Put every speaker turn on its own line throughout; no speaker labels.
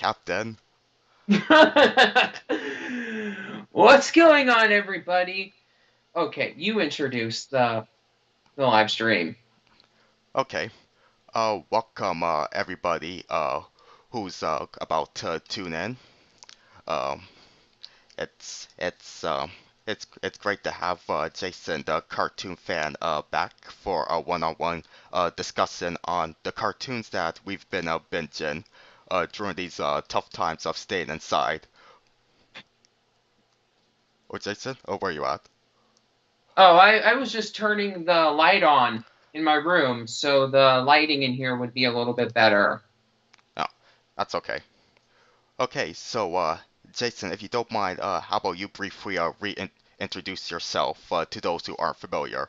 Captain.
What's going on, everybody? Okay, you introduce the live stream.
Okay. Welcome, everybody, who's, about to tune in. Um, it's, it's, um, it's great to have, Jason, the cartoon fan, back for a one-on-one, discussion on the cartoons that we've been, binging, during these, tough times of staying inside. Oh, Jason? Oh, where you at?
Oh, I was just turning the light on in my room, so the lighting in here would be a little bit better.
Oh, that's okay. Okay, so Jason, if you don't mind, how about you briefly reintroduce yourself to those who aren't familiar?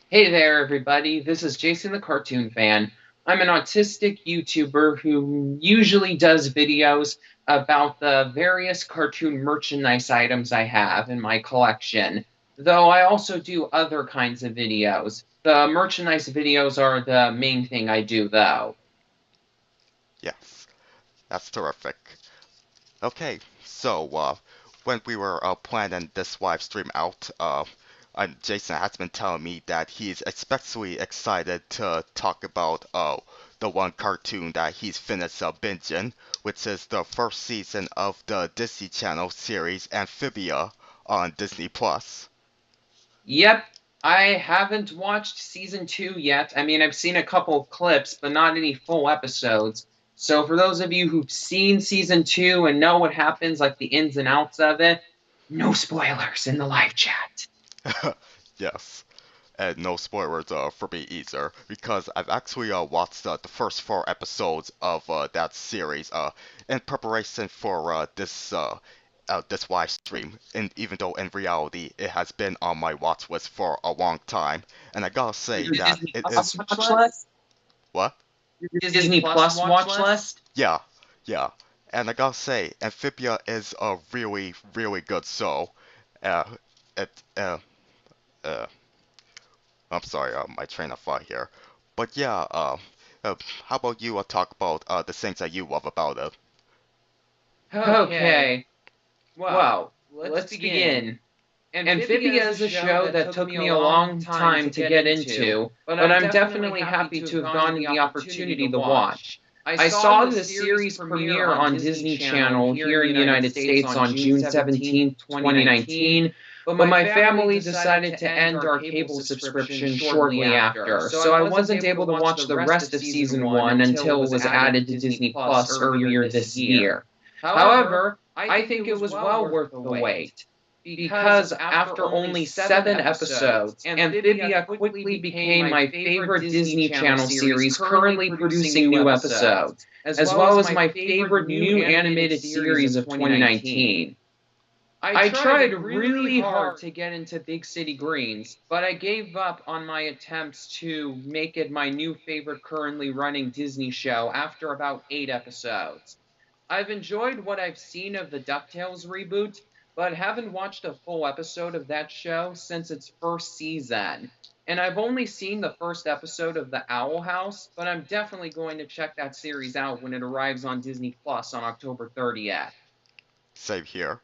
Hey there, everybody. This is Jason the Cartoon Fan. I'm an autistic YouTuber who usually does videos about the various cartoon merchandise items I have in my collection, though I also do other kinds of videos. The merchandise videos are the main thing I do, though.
Yes, that's terrific. Okay, so when we were planning this live stream out, Jason has been telling me that he's especially excited to talk about the one cartoon that he's finished binging, which is the first season of the Disney Channel series Amphibia on Disney Plus.
Yep, I haven't watched season two yet. I mean, I've seen a couple of clips, but not any full episodes. So, for those of you who've seen season two and know what happens, like the ins and outs of it, no spoilers in the live chat.
Yes, and no spoilers for me either, because I've actually watched the first four episodes of that series in preparation for this live stream. And even though in reality it has been on my watch list for a long time, and I gotta say
Your
that
Disney
it
Plus
is
watch list?
what?
Your Disney Plus watch list?
Yeah, yeah, and I gotta say, Amphibia is a really, really good show. Uh, it uh, I'm sorry, my train of thought here. But yeah, uh, how about you talk about the things that you love about it?
Okay,
Okay, well,
well,
let's
let's
begin.
begin.
Amphibia
Amphibia
is a
is a
show
show
that
that
took
took
me
me
a
a
long
long
time
time
to
to
get
get
into,
into,
but
but
I'm
I'm
definitely
definitely
happy
happy
to
to
have
have
gotten
gotten
the
the
opportunity to
opportunity to
watch.
watch.
I
I
saw
saw
the
the
series
series
premiere
premiere
on
on
Disney
Disney
Channel
Channel
here in
here
the
in the
United
United
States
States
on
on
June
June
17th,
17th,
2019,
2019,
but
but
my
my
family
family
decided
decided
to
to
end
end
our
our
cable
cable
subscription
subscription
shortly
shortly
after,
after,
so I
so I
wasn't
wasn't
able to
able to
watch the
watch the
rest of
rest of
season
season
1
one
until it
until it
was
was
added to
added to
Disney
Disney
Plus
Plus
earlier
earlier
this
this
year.
year.
However,
However,
I
I
think it
think it
was
was
well
well
worth
worth
the
the
wait
wait
because
because
after
after
only
only
7
seven
episodes,
episodes,
Amphibia
Amphibia
quickly
quickly
became
became
my
my
favorite
favorite
Disney
Disney
Channel
Channel
series,
series,
currently
currently
producing
producing
new
new
episodes,
episodes,
as
as
well as
well as
my
my
favorite
favorite
new
new
animated
animated
series of
series of
2019.
2019.
I
I
tried
tried
really
really
hard
hard
to get into Big City Greens, but I gave up on my attempts to make it my new favorite currently running Disney show after about 8 episodes. I've enjoyed what I've seen of the DuckTales reboot, but haven't watched a full episode of that show since its first season. And I've only seen the first episode of The Owl House, but I'm definitely going to check that series out when it arrives on Disney Plus on October 30th.
Save here.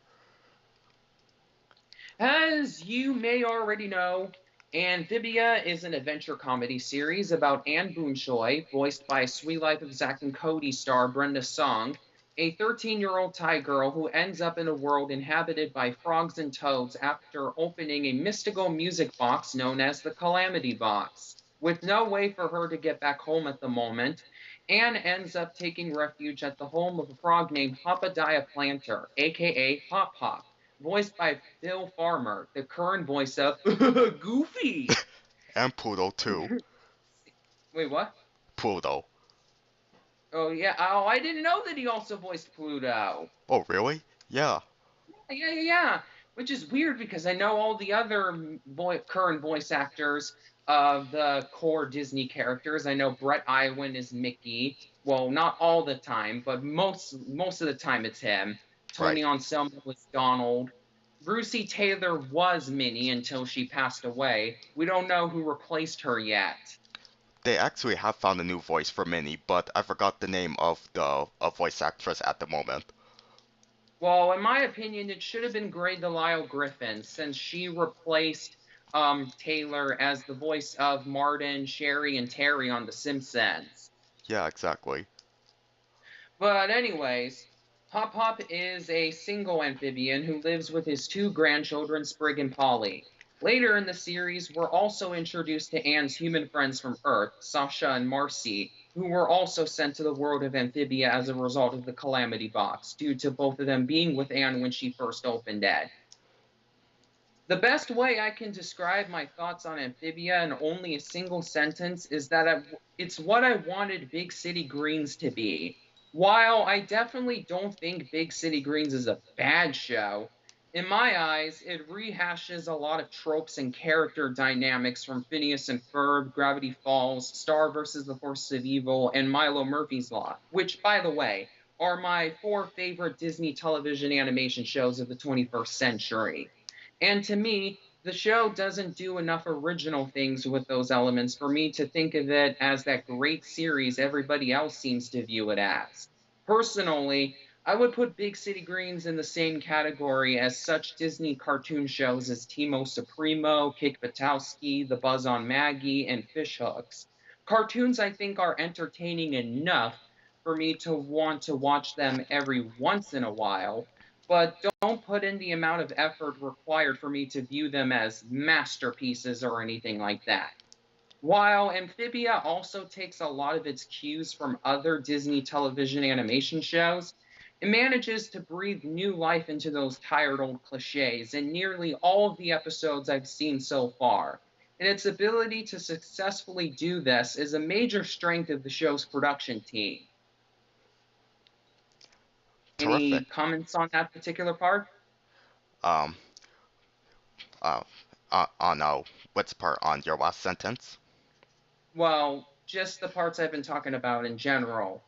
As you may already know, Amphibia is an adventure comedy series about Anne Boonshoy, voiced by Sweet Life of Zack and Cody star Brenda Song, a 13-year-old Thai girl who ends up in a world inhabited by frogs and toads after opening a mystical music box known as the Calamity Box. With no way for her to get back home at the moment, Anne ends up taking refuge at the home of a frog named Hoppadiah Planter, aka Hop Hop, voiced by Bill Farmer, the current voice of Goofy.
And Poodle too.
Wait, what?
Poodle.
Oh yeah. Oh, I didn't know that he also voiced Pluto.
Oh, really? Yeah.
Yeah. Which is weird because I know all the other current voice actors of the core Disney characters. I know Brett Iwan is Mickey. Well, not all the time, but most of the time it's him.
Right.
Tony Anselmo was Donald. Brucey Taylor was Minnie until she passed away. We don't know who replaced her yet.
they actually have found a new voice for Minnie, but I forgot the name of the voice actress at the moment.
Well, in my opinion, it should have been Grey Delisle Griffin, since she replaced Taylor as the voice of Martin, Sherry, and Terry on The Simpsons.
Yeah, exactly.
But anyways, Hop Hop is a single amphibian who lives with his two grandchildren, Sprig and Polly. Later in the series, we're also introduced to Anne's human friends from Earth, Sasha and Marcy, who were also sent to the world of Amphibia as a result of the Calamity Box, due to both of them being with Anne when she first opened it. The best way I can describe my thoughts on Amphibia in only a single sentence is that it's what I wanted Big City Greens to be. While I definitely don't think Big City Greens is a bad show, in my eyes, it rehashes a lot of tropes and character dynamics from Phineas and Ferb, Gravity Falls, Star vs. the Forces of Evil, and Milo Murphy's Law, which, by the way, are my 4 favorite Disney television animation shows of the 21st century. And to me, the show doesn't do enough original things with those elements for me to think of it as that great series everybody else seems to view it as. Personally, I would put Big City Greens in the same category as such Disney cartoon shows as Timo Supremo, Kick Buttowski, The Buzz on Maggie, and Fish Hooks. Cartoons I think are entertaining enough for me to want to watch them every once in a while, but don't put in the amount of effort required for me to view them as masterpieces or anything like that. While Amphibia also takes a lot of its cues from other Disney television animation shows, it manages to breathe new life into those tired old cliches in nearly all of the episodes I've seen so far. And its ability to successfully do this is a major strength of the show's production team.
Terrific.
Any comments on that particular part?
Um, uh, on which part on your last sentence?
Well, just the parts I've been talking about in general.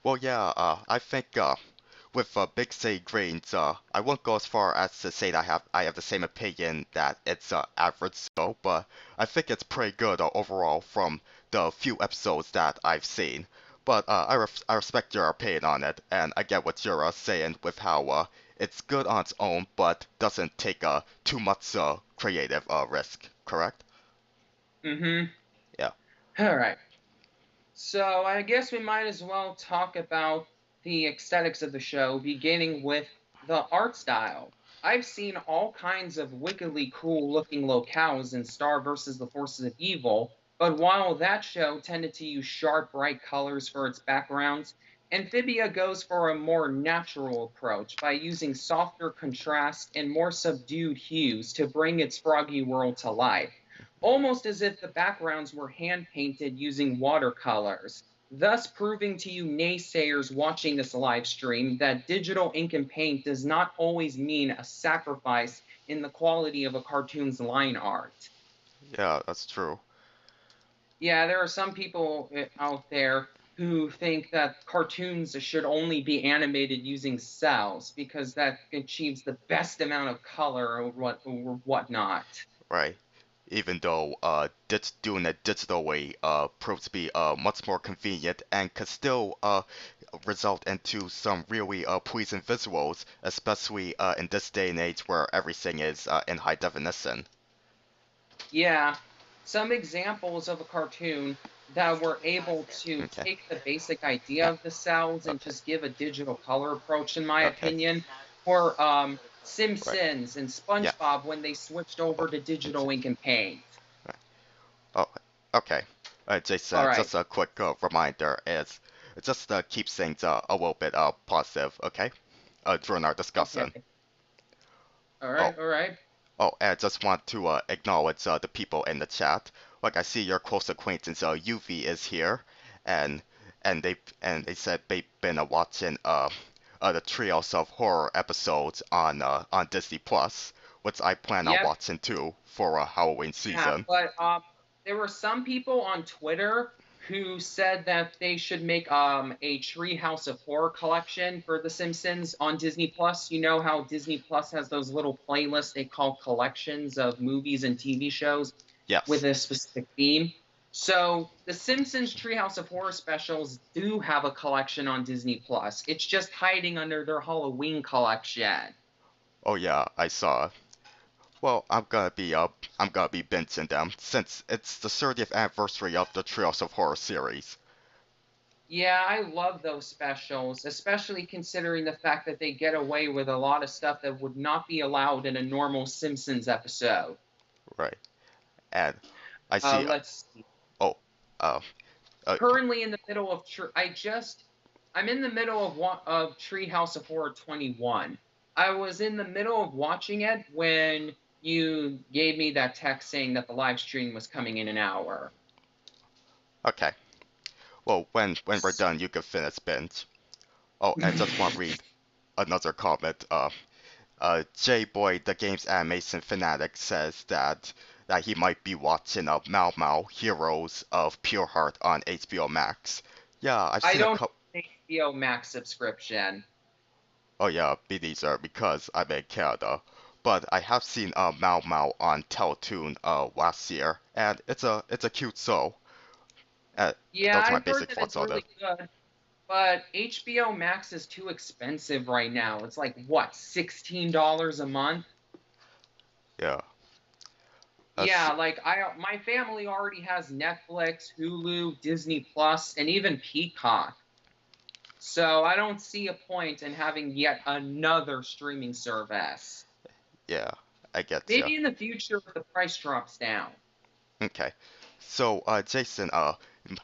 Well, yeah, I think with Big City Greens, I won't go as far as to say that I have the same opinion that it's average show, but I think it's pretty good overall from the few episodes that I've seen. But I respect your opinion on it, and I get what you're saying with how it's good on its own, but doesn't take too much creative risk, correct?
Mm-hmm.
Yeah.
All right. So I guess we might as well talk about the aesthetics of the show, beginning with the art style. I've seen all kinds of wickedly cool looking locales in Star vs. the Forces of Evil, but while that show tended to use sharp, bright colors for its backgrounds, Amphibia goes for a more natural approach by using softer contrast and more subdued hues to bring its froggy world to life, almost as if the backgrounds were hand painted using watercolors, thus proving to you naysayers watching this live stream that digital ink and paint does not always mean a sacrifice in the quality of a cartoon's line art.
Yeah, that's true.
Yeah, there are some people out there who think that cartoons should only be animated using cells because that achieves the best amount of color or whatnot.
Right. Even though doing it digitally proves to be much more convenient and could still result into some really pleasing visuals, especially in this day and age where everything is in high definition.
Yeah, some examples of a cartoon that were able to
Okay.
take the basic idea
Yeah.
of the cells and
Okay.
just give a digital color approach, in my
Okay.
opinion, were
Right.
Simpsons and
Yeah.
SpongeBob when they switched
Oh,
over to
it's,
digital ink and paint.
right. Oh, okay.
All
Jason,
right.
just a quick reminder is just keep things a little bit positive, okay? During our discussion.
Okay. All
Oh,
right. All right.
Oh, and I just want to acknowledge the people in the chat. Like I see your close acquaintance UV is here, and they said they've been watching the trios of horror episodes on Disney Plus, which I plan on
Yep.
watching too for Halloween
Yeah,
season.
but there were some people on Twitter who said that they should make a Treehouse of Horror collection for The Simpsons on Disney Plus. You know how Disney Plus has those little playlists they call collections of movies and TV shows with
Yes.
a specific theme. So the Simpsons Treehouse of Horror specials do have a collection on Disney Plus. It's just hiding under their Halloween collection.
Oh yeah, I saw. Well, I'm gonna be binging them since it's the 30th anniversary of the Trails of Horror series.
Yeah, I love those specials, especially considering the fact that they get away with a lot of stuff that would not be allowed in a normal Simpsons episode.
Right. And I see.
Let's see.
Oh, uh, uh,
Currently in the middle of I'm in the middle of Treehouse of Horror 21. I was in the middle of watching it when you gave me that text saying that the live stream was coming in an hour.
okay. Well, when we're done, you can finish binge. Oh, and just want to read another comment. J-Boy, the game's animation fanatic, says that he might be watching Mau Mau Heroes of Pure Heart on HBO Max. Yeah, I've
I
seen a
don't
couple.
have an HBO Max subscription.
Oh yeah, me neither because I'm in Canada. But I have seen Mau Mau on Teletoon last year, and it's a cute show. Uh,
Yeah,
those are my
I've heard
basic
that
thoughts
it's
on it.
really good, but HBO Max is too expensive right now. It's like what, $16 a month?
Yeah.
Yeah, like my family already has Netflix, Hulu, Disney Plus, and even Peacock. So I don't see a point in having yet another streaming service.
Yeah, I get you.
Maybe in the future if the price drops down.
Okay. So, Jason, how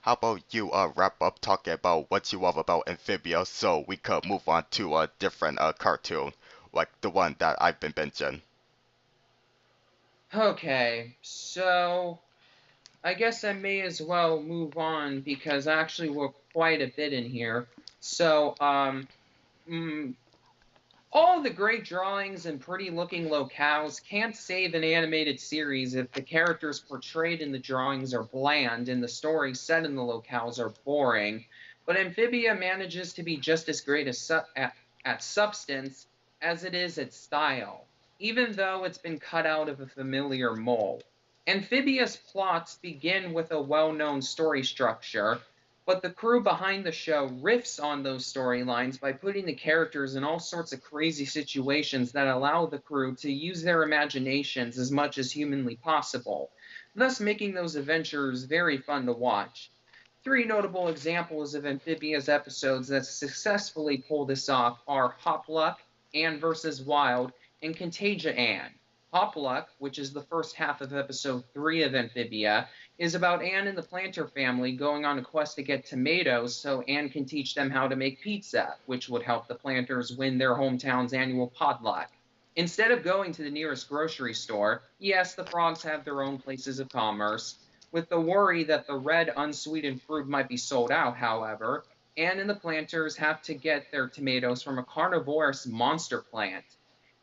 about you wrap up talking about what you love about Amphibia so we could move on to a different cartoon, like the one that I've been binging.
Okay, so I guess I may as well move on because I actually wrote quite a bit in here. So, mm, all the great drawings and pretty looking locales can't save an animated series if the characters portrayed in the drawings are bland and the stories set in the locales are boring. But Amphibia manages to be just as great at substance as it is at style, even though it's been cut out of a familiar mold. Amphibia's plots begin with a well known story structure, but the crew behind the show riffs on those storylines by putting the characters in all sorts of crazy situations that allow the crew to use their imaginations as much as humanly possible, thus making those adventures very fun to watch. Three notable examples of Amphibia's episodes that successfully pull this off are Hop Luck, Anne vs. Wild, and Contagia Anne. Hop Luck, which is the first half of episode 3 of Amphibia, is about Anne and the Planter family going on a quest to get tomatoes so Anne can teach them how to make pizza, which would help the Planters win their hometown's annual potluck. Instead of going to the nearest grocery store, yes, the frogs have their own places of commerce. With the worry that the red unsweetened fruit might be sold out, however, Anne and the Planters have to get their tomatoes from a carnivorous monster plant.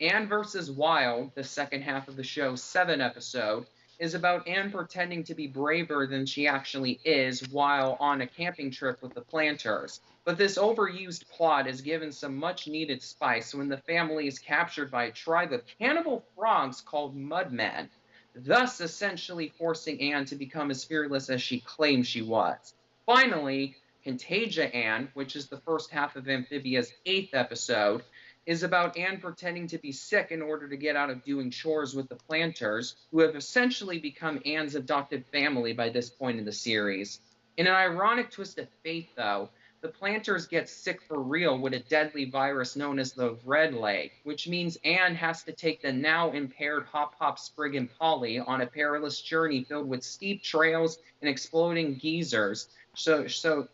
Anne versus Wild, the second half of the show's 7 episode, is about Anne pretending to be braver than she actually is while on a camping trip with the Planters. But this overused plot is given some much needed spice when the family is captured by a tribe of cannibal frogs called Mudmen, thus essentially forcing Anne to become as fearless as she claimed she was. Finally, Contagia Anne, which is the first half of Amphibia's 8th episode, is about Anne pretending to be sick in order to get out of doing chores with the Planters, who have essentially become Anne's adopted family by this point in the series. In an ironic twist of fate, though, the Planters get sick for real with a deadly virus known as the Red Leg, which means Anne has to take the now impaired Hop Hop, Sprig, and Polly on a perilous journey filled with steep trails and exploding geysers,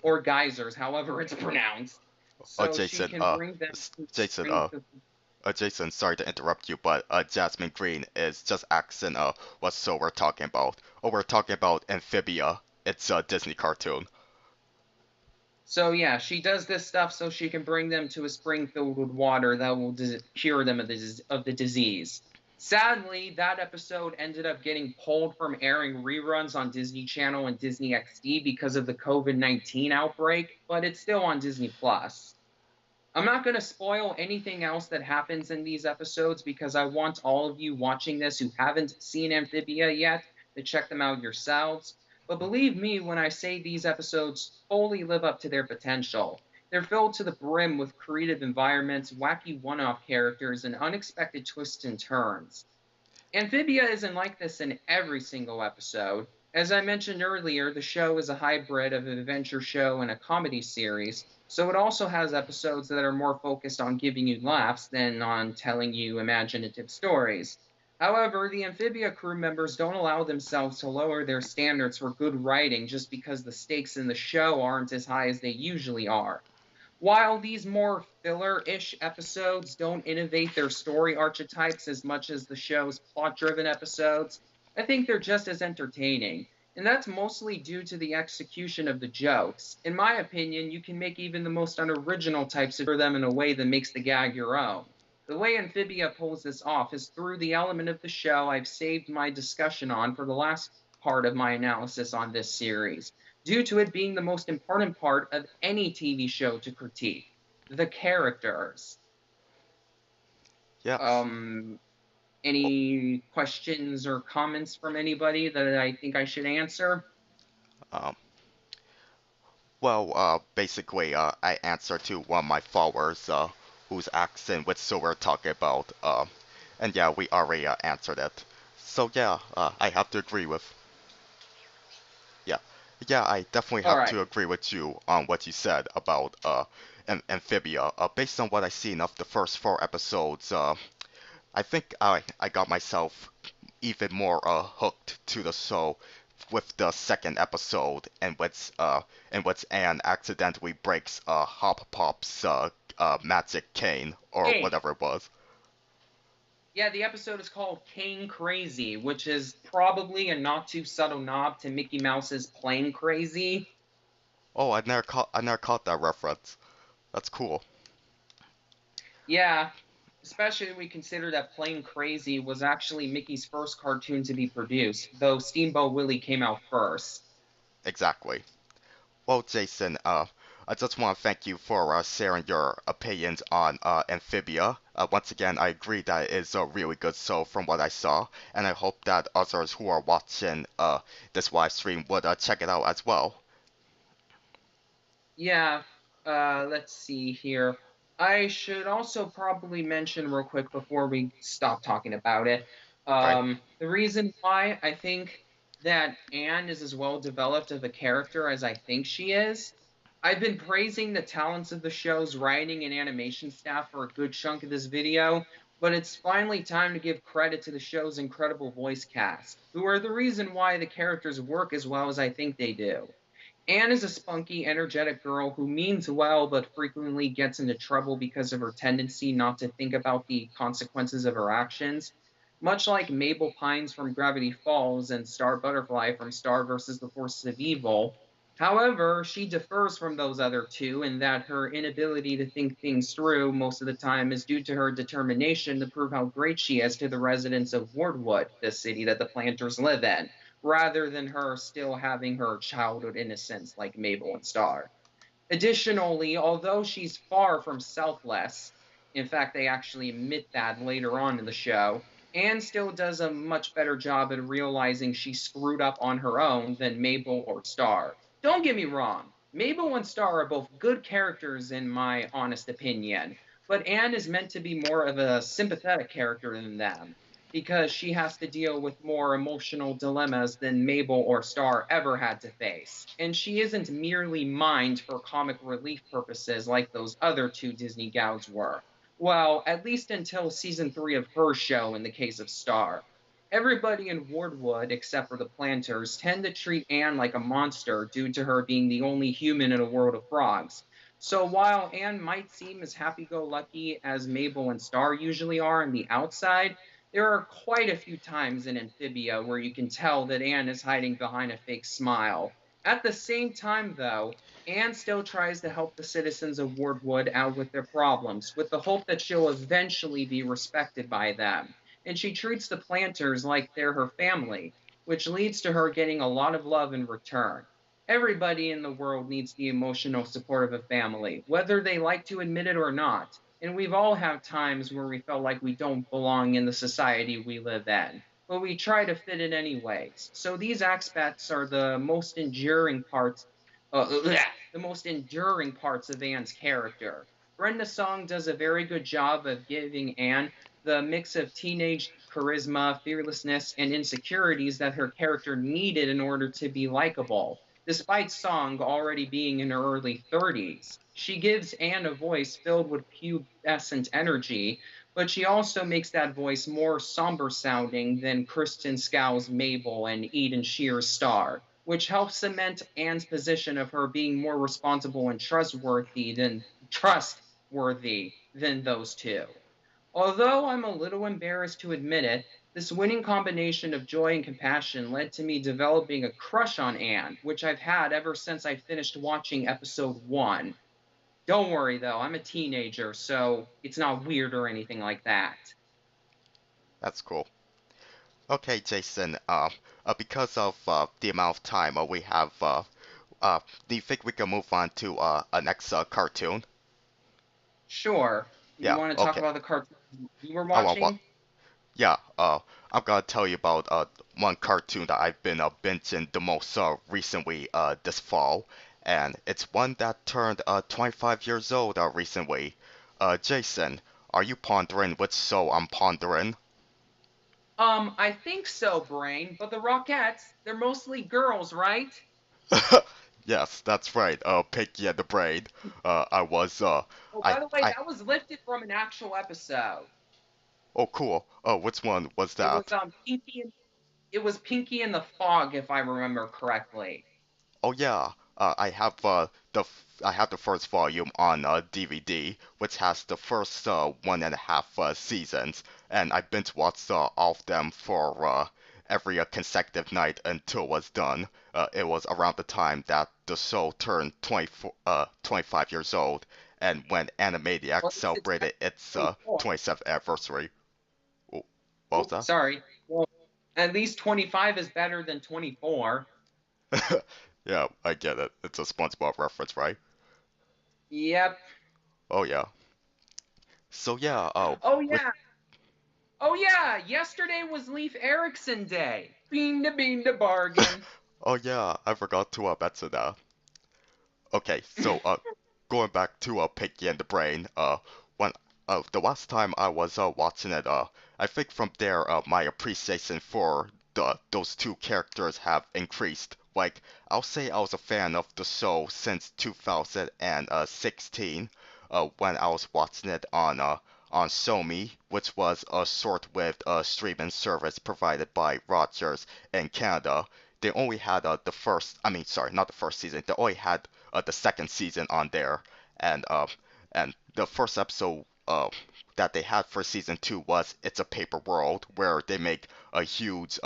or geysers, however it's pronounced,
Oh,
so she
Jason,
can bring them to
Jason,
Springfield.
Jason, sorry to interrupt you, but Jasmine Green is just asking what show we're talking about. Oh, we're talking about Amphibia. It's a Disney cartoon.
So yeah, she does this stuff so she can bring them to a spring filled with water that will cure them of the disease. Sadly, that episode ended up getting pulled from airing reruns on Disney Channel and Disney XD because of the COVID-19 outbreak, but it's still on Disney Plus. I'm not going to spoil anything else that happens in these episodes because I want all of you watching this who haven't seen Amphibia yet to check them out yourselves. But believe me when I say these episodes fully live up to their potential. They're filled to the brim with creative environments, wacky one off characters, and unexpected twists and turns. Amphibia isn't like this in every single episode. As I mentioned earlier, the show is a hybrid of an adventure show and a comedy series, so it also has episodes that are more focused on giving you laughs than on telling you imaginative stories. However, the Amphibia crew members don't allow themselves to lower their standards for good writing just because the stakes in the show aren't as high as they usually are. While these more filler ish episodes don't innovate their story archetypes as much as the show's plot driven episodes, I think they're just as entertaining. And that's mostly due to the execution of the jokes. In my opinion, you can make even the most unoriginal types of them in a way that makes the gag your own. The way Amphibia pulls this off is through the element of the show I've saved my discussion on for the last part of my analysis on this series due to it being the most important part of any TV show to critique the characters.
Yes.
Um, any questions or comments from anybody that I think I should answer?
Um, basically, I answered to one of my followers, who's asking what so we're talking about, and yeah, we already answered it. So yeah, I have to agree with, yeah, yeah, I definitely
All
have
right.
to agree with you on what you said about Amphibia. Based on what I've seen of the first four episodes, I think I got myself even more hooked to the show with the second episode, and what's Anne accidentally breaks Hop Pop's magic cane or
Kane.
whatever it was.
Yeah, the episode is called Kane Crazy, which is probably a not too subtle nod to Mickey Mouse's Plane Crazy.
Oh, I never caught that reference. That's cool.
Yeah, especially when we consider that Plane Crazy was actually Mickey's first cartoon to be produced, though Steamboat Willie came out first.
Exactly. Well, Jason, I just want to thank you for sharing your opinions on Amphibia. Once again, I agree that it is a really good show from what I saw, and I hope that others who are watching this live stream would check it out as well.
Yeah, let's see here. I should also probably mention real quick before we stop talking about it.
Right?
The reason why I think that Anne is as well developed of a character as I think she is. I've been praising the talents of the show's writing and animation staff for a good chunk of this video, but it's finally time to give credit to the show's incredible voice cast, who are the reason why the characters work as well as I think they do. Anne is a spunky, energetic girl who means well but frequently gets into trouble because of her tendency not to think about the consequences of her actions. Much like Mabel Pines from Gravity Falls and Star Butterfly from Star vs. the Forces of Evil. However, she differs from those other two in that her inability to think things through most of the time is due to her determination to prove how great she is to the residents of Wardwood, the city that the planters live in, rather than her still having her childhood innocence like Mabel and Star. Additionally, although she's far from selfless, in fact, they actually admit that later on in the show, Anne still does a much better job at realizing she screwed up on her own than Mabel or Star. Don't get me wrong, Mabel and Star are both good characters in my honest opinion, but Anne is meant to be more of a sympathetic character than them because she has to deal with more emotional dilemmas than Mabel or Star ever had to face. And she isn't merely mined for comic relief purposes like those other two Disney gals were. Well, at least until season 3 of her show in the case of Star. Everybody in Wardwood, except for the planters, tend to treat Anne like a monster due to her being the only human in a world of frogs. So while Anne might seem as happy go lucky as Mabel and Star usually are on the outside, there are quite a few times in Amphibia where you can tell that Anne is hiding behind a fake smile. At the same time, though, Anne still tries to help the citizens of Wardwood out with their problems, with the hope that she'll eventually be respected by them. And she treats the planters like they're her family, which leads to her getting a lot of love in return. Everybody in the world needs the emotional support of a family, whether they like to admit it or not. And we've all had times where we felt like we don't belong in the society we live in. but we try to fit it anyways. So these aspects are the most enduring parts, the most enduring parts of Anne's character. Brenda Song does a very good job of giving Anne the mix of teenage charisma, fearlessness, and insecurities that her character needed in order to be likable. Despite Song already being in her early 30s, she gives Anne a voice filled with pubescent energy, but she also makes that voice more somber sounding than Kristen Skou's Mabel and Eden Shear's Star, which helps cement Anne's position of her being more responsible and trustworthy than those two. Although I'm a little embarrassed to admit it, this winning combination of joy and compassion led to me developing a crush on Anne, which I've had ever since I finished watching episode 1. Don't worry though, I'm a teenager, so it's not weird or anything like that.
That's cool. Okay, Jason. Because of the amount of time we have, uh, do you think we can move on to a next cartoon?
Sure. You
Yeah.
want to talk
Okay.
about the cartoon you were
I want what?
watching?
Yeah. I'm gonna tell you about one cartoon that I've been binging the most recently this fall, and it's one that turned 25 years old recently. Jason, are you pondering which show I'm pondering?
I think so, Brain, but the Rockettes, they're mostly girls, right?
Yes, that's right. Pinky and the Brain. I was
Oh,
I
by the way,
I
that was lifted from an actual episode.
oh cool. Which one was
It was
that?
Pinky and the Fog, if I remember correctly.
Oh yeah. I have I have the first volume on DVD, which has the first one and a half seasons, and I binge watched all of them for every consecutive night until it was done. It was around the time that the show turned 25 years old, and when
Or
Animaniacs
at least it's better
celebrated its
than 24.
27th anniversary. Oh, what
Oh,
was
sorry. Well, at least 25 is better than 24.
that? Yeah, I get it. It's a SpongeBob reference, right?
Yep.
Oh yeah. So yeah,
Oh
with
yeah. Oh yeah. Yesterday was Leif Erikson Day. Bean to bargain.
oh yeah, I forgot to mention that. Okay, so going back to Pinky and the Brain, when the last time I was watching it, I think from there my appreciation for those two characters have increased. Like I'll say I was a fan of the show since 2016, when I was watching it on SoMe, which was a short-lived streaming service provided by Rogers in Canada. They only had the first, I mean, sorry, not the first season. They only had the second season on there, and the first episode that they had for season two was "It's a Paper World," where they make a huge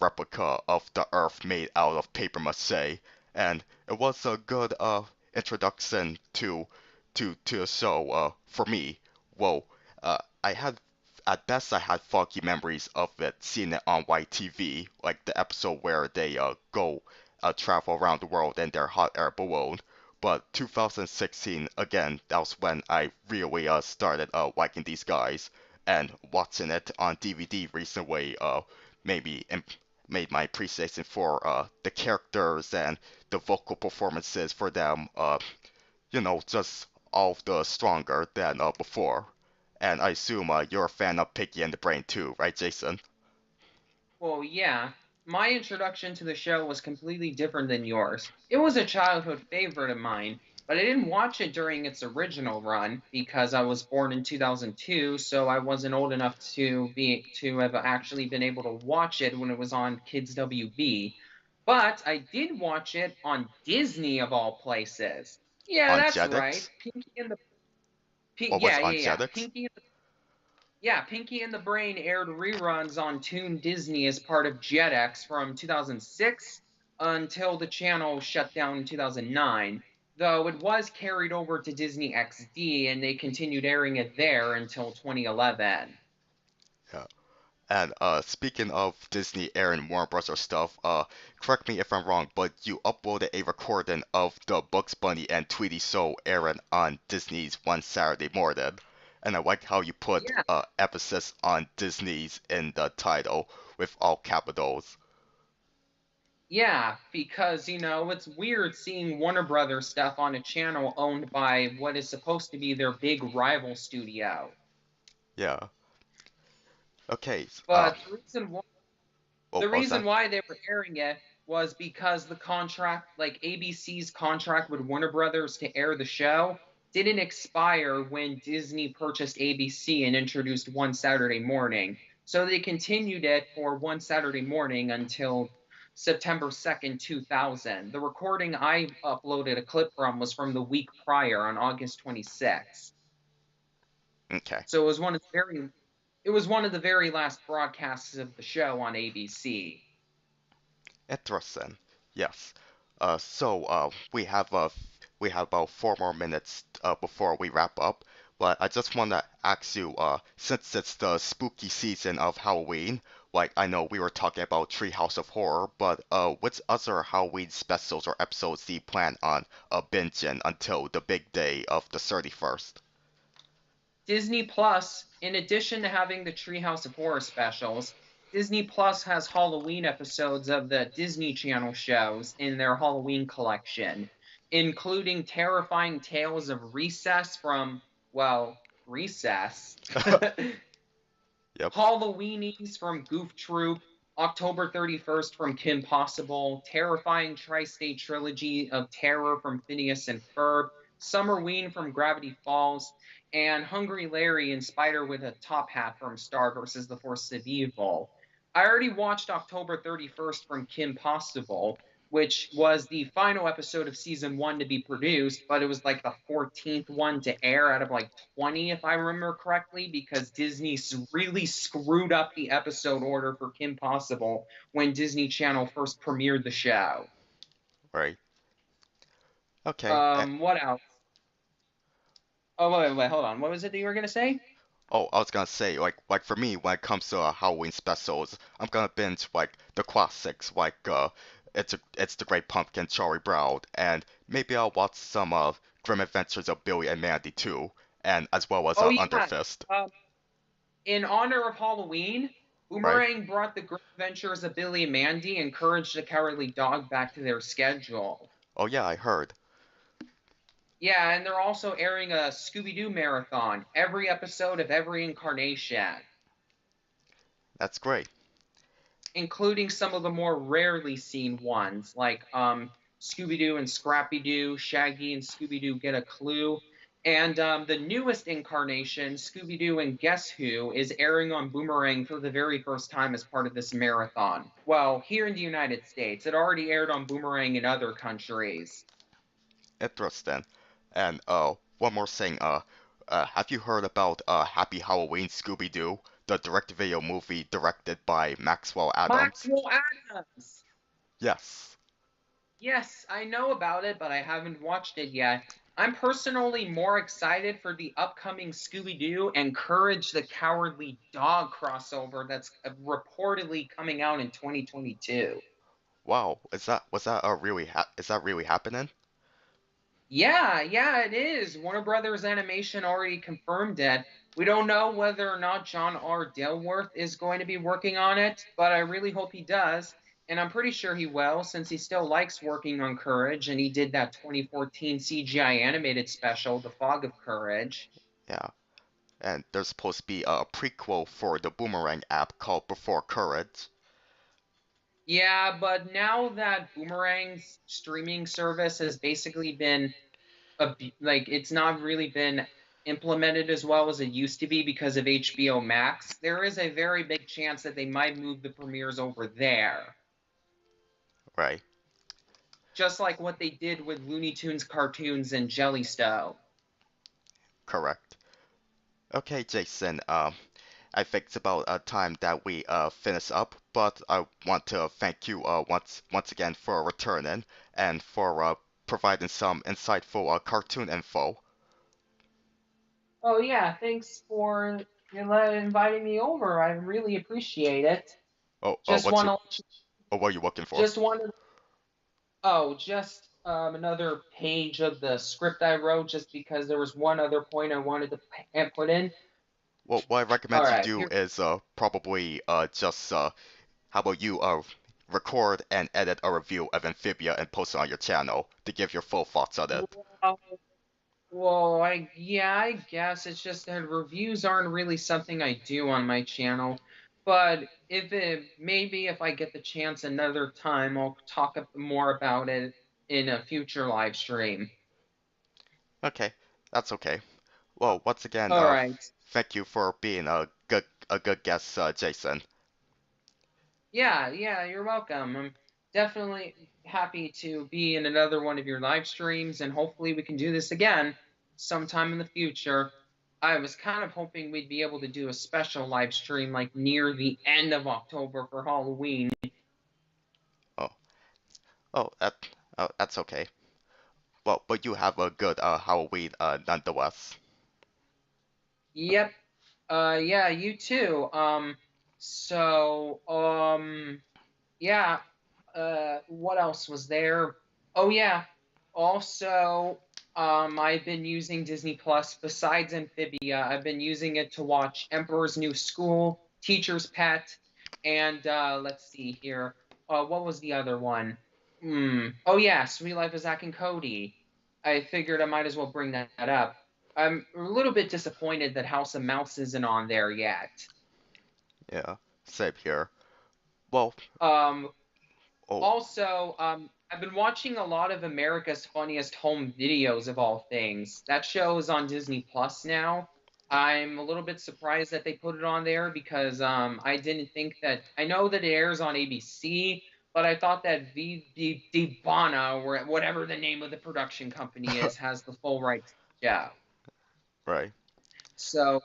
replica of the Earth made out of paper mache, and it was a good introduction to the show for me. Whoa, I had at best I had foggy memories of it, seeing it on YTV, like the episode where they go travel around the world in their hot air balloon. But 2016, again, that was when I really started liking these guys, and watching it on DVD recently maybe made my appreciation for the characters and the vocal performances for them, just all the stronger than before. And I assume you're a fan of Piggy and the Brain too, right, Jason?
Well, yeah. My introduction to the show was completely different than yours. It was a childhood favorite of mine, but I didn't watch it during its original run because I was born in 2002, so I wasn't old enough to have actually been able to watch it when it was on Kids WB. But I did watch it on Disney of all places. Yeah,
On
that's right.
Jetix?
Pinky and the
Or was
Yeah,
it on
yeah, yeah.
Jetix?
Pinky and the Brain aired reruns on Toon Disney as part of Jetix from 2006 until the channel shut down in 2009, though it was carried over to Disney XD and they continued airing it there until 2011.
Yeah. And speaking of Disney airing Warner Bros. Stuff, correct me if I'm wrong, but you uploaded a recording of the Bugs Bunny and Tweety show airing on Disney's one Saturday morning. And I like how you put
Yeah,
emphasis on Disney's in the title with all capitals.
yeah, because it's weird seeing Warner Brothers stuff on a channel owned by what is supposed to be their big rival studio.
Yeah. Okay.
But the
What was
reason
that?
why they were airing it was because the contract, like ABC's contract with Warner Brothers to air the show, didn't expire when Disney purchased ABC and introduced One Saturday Morning. So they continued it for One Saturday Morning until September 2nd, 2000. The recording I uploaded a clip from was from the week prior on August 26th.
Okay.
So it was one of the very last broadcasts of the show on ABC.
Interesting. Yes. We have about 4 more minutes before we wrap up, but I just want to ask you, since it's the spooky season of Halloween, like I know we were talking about Treehouse of Horror, but which other Halloween specials or episodes do you plan on binging until the big day of the 31st?
Disney Plus, in addition to having the Treehouse of Horror specials, Disney Plus has Halloween episodes of the Disney Channel shows in their Halloween collection, including terrifying tales of Recess from, well, Recess.
Yep.
Halloweenies from Goof Troop, October 31st from Kim Possible, terrifying tri-state trilogy of terror from Phineas and Ferb, Summerween from Gravity Falls, and Hungry Larry and Spider with a Top Hat from Star vs. the Force of Evil. I already watched October 31st from Kim Possible, which was the final episode of season one to be produced, but it was like the 14th one to air out of like 20, if I remember correctly, because Disney really screwed up the episode order for Kim Possible when Disney Channel first premiered the show.
Right. Okay.
What else? Oh, wait, hold on. What was it that you were gonna say?
Oh, I was gonna say, like for me, when it comes to Halloween specials, I'm gonna binge like the classics, like it's the Great Pumpkin, Charlie Brown, and maybe I'll watch some Grim Adventures of Billy and Mandy too, and as well as
Oh yeah.
Underfist,
Uh, in honor of Halloween,
right?
Boomerang brought the Grim Adventures of Billy and Mandy and Courage the Cowardly Dog back to their schedule.
Oh yeah, I heard.
Yeah, and they're also airing a Scooby Doo marathon, every episode of every incarnation,
That's great.
including some of the more rarely seen ones, like Scooby Doo and Scrappy Doo, Shaggy and Scooby Doo Get a Clue. And the newest incarnation, Scooby Doo and Guess Who, is airing on Boomerang for the very first time as part of this marathon. Well, here in the United States, it already aired on Boomerang in other countries.
Interesting. And one more thing. Have you heard about Happy Halloween Scooby Doo, the direct-to-video movie directed by Maxwell Adams?
Maxwell Adams!
Yes.
Yes, I know about it, but I haven't watched it yet. I'm personally more excited for the upcoming Scooby Doo and Courage the Cowardly Dog crossover that's reportedly coming out in 2022.
Wow, is that really happening?
Yeah, it is. Warner Brothers Animation already confirmed it. We don't know whether or not John R. Dilworth is going to be working on it, but I really hope he does. And I'm pretty sure he will, since he still likes working on Courage, and he did that 2014 CGI animated special, The Fog of Courage.
Yeah. And there's supposed to be a prequel for the Boomerang app called Before Courage.
Yeah, but now that Boomerang's streaming service has basically been like it's not really been implemented as well as it used to be because of HBO Max, there is a very big chance that they might move the premieres over there.
Right.
Just like what they did with Looney Tunes cartoons and Jellystone.
Correct. Okay, Jason. I think it's about time that we finish up, but I want to thank you once again for returning and for providing some insightful cartoon info.
Oh yeah, thanks for inviting me over. I really appreciate it.
Oh,
Just want to
what are you looking for?
just want to Oh, just
another page of the script I wrote just because there was one other point I wanted to put in.
Well, what I
All
recommend you
right,
do
here.
is probably just how about you record and edit a review of Amphibia and post it on your channel to give your full thoughts on it.
Well, well, I guess it's just that reviews aren't really something I do on my channel. But maybe if I get the chance another time, I'll talk more about it in a future live stream.
Okay, that's okay. Well, once again,
All right.
thank you for being a good guest, Jason.
Yeah, you're welcome. I'm definitely happy to be in another one of your live streams, and hopefully we can do this again sometime in the future. I was kind of hoping we'd be able to do a special live stream like near the end of October for Halloween.
Oh, oh, that's okay. Well, but you have a good Halloween nonetheless.
Yep. Yeah, you too. So, yeah, what else was there? Oh yeah. Also, I've been using Disney Plus besides Amphibia. I've been using it to watch Emperor's New School, Teacher's Pet, and let's see here. What was the other one? Oh yeah, Sweet Life of Zack and Cody. I figured I might as well bring that up. I'm a little bit disappointed that House of Mouse isn't on there yet.
Yeah, same here. Well,
Um,
oh,
Also, I've been watching a lot of America's Funniest Home Videos of all things. That show is on Disney Plus now. I'm a little bit surprised that they put it on there because I didn't think that. I know that it airs on ABC, but I thought that Vivana, or whatever the name of the production company is, has the full rights to the show.
right.
So,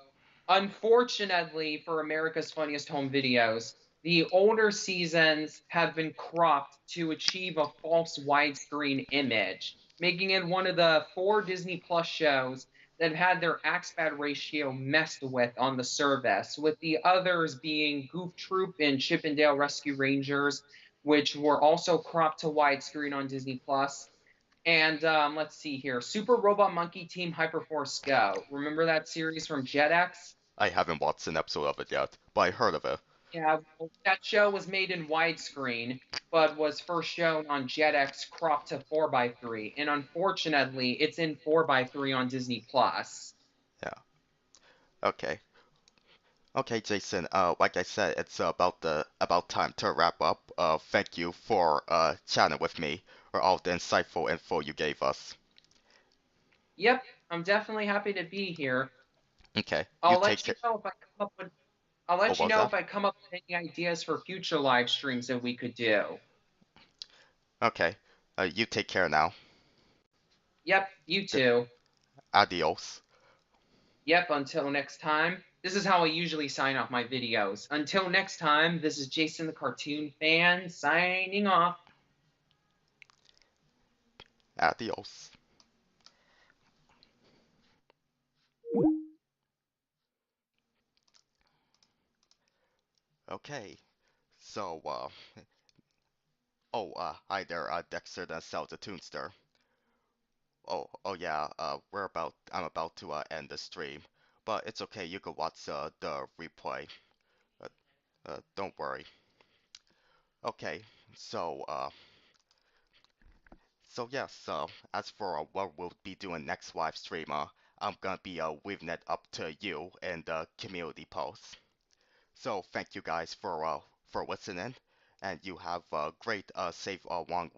unfortunately for America's Funniest Home Videos, the older seasons have been cropped to achieve a false widescreen image, making it one of the 4 Disney Plus shows that had their aspect ratio messed with on the service, with the others being Goof Troop and Chippendale Rescue Rangers, which were also cropped to widescreen on Disney Plus. And let's see here. Super Robot Monkey Team Hyperforce Go. Remember that series from Jetix?
I haven't watched an episode of it yet, but I heard of it.
Yeah, well, that show was made in widescreen, but was first shown on Jetix cropped to 4:3. And unfortunately, it's in 4:3 on Disney Plus.
Yeah. Okay. Okay, Jason. Like I said, it's about time to wrap up. Thank you for chatting with me for all the insightful info you gave us.
Yep, I'm definitely happy to be here.
Okay. You
I'll
take
let you
care.
know if I come up with I'll
Oh,
let you
what was
know
that?
if I come up with any ideas for future live streams that we could do.
Okay. You take care now.
Yep, you
Good.
too.
Adios.
Yep, until next time. This is how I usually sign off my videos. Until next time, this is Jason the Cartoon Fan signing off.
Adios. Okay. So, hi there, Dexter the Sell the Toonster. Oh yeah, I'm about to end the stream, but it's okay. You can watch the replay. Uh, don't worry. Okay, so yes. As for what we'll be doing next live stream, I'm gonna be leaving it up to you and the community post. So thank you guys for listening, and you have a great safe long